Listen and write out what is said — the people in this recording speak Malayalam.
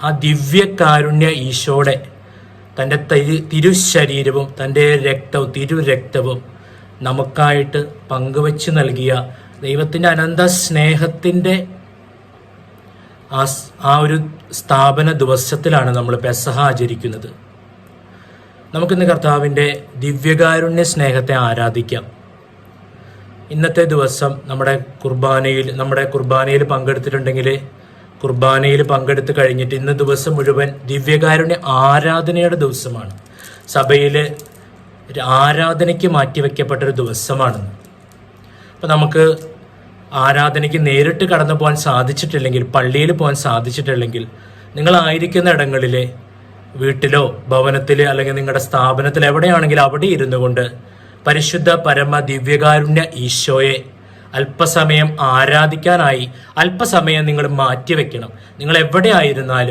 ആ ദിവ്യകാരുണ്യ ഈശോടെ തൻ്റെ തിരുശരീരവും തൻ്റെ രക്തവും തിരുരക്തവും നമുക്കായിട്ട് പങ്കുവച്ച് നൽകിയ ദൈവത്തിൻ്റെ അനന്ത സ്നേഹത്തിൻ്റെ ആ ഒരു സ്ഥാപന ദിവസത്തിലാണ് നമ്മൾ പെസഹ ആചരിക്കുന്നത്. നമുക്കിന്ന് കർത്താവിൻ്റെ ദിവ്യകാരുണ്യ സ്നേഹത്തെ ആരാധിക്കാം. ഇന്നത്തെ ദിവസം നമ്മുടെ കുർബാനയിൽ പങ്കെടുത്തിട്ടുണ്ടെങ്കിൽ കുർബാനയിൽ പങ്കെടുത്ത് കഴിഞ്ഞിട്ട് ഇന്ന് ദിവസം മുഴുവൻ ദിവ്യകാരുണ്യ ആരാധനയുടെ ദിവസമാണ്. സഭയിൽ ആരാധനയ്ക്ക് മാറ്റിവെക്കപ്പെട്ടൊരു ദിവസമാണ്. അപ്പം നമുക്ക് ആരാധനയ്ക്ക് നേരിട്ട് കടന്നു പോകാൻ സാധിച്ചിട്ടില്ലെങ്കിൽ, പള്ളിയിൽ പോകാൻ സാധിച്ചിട്ടില്ലെങ്കിൽ, നിങ്ങളായിരിക്കുന്ന ഇടങ്ങളിലെ വീട്ടിലോ ഭവനത്തിലോ അല്ലെങ്കിൽ നിങ്ങളുടെ സ്ഥാപനത്തിൽ എവിടെയാണെങ്കിലും അവിടെ ഇരുന്നു കൊണ്ട് പരിശുദ്ധ പരമ ദിവ്യകാരുണ്യ ഈശോയെ അല്പസമയം ആരാധിക്കാനായി അല്പസമയം നിങ്ങൾ മാറ്റിവെക്കണം. നിങ്ങൾ എവിടെ ആയിരുന്നാലും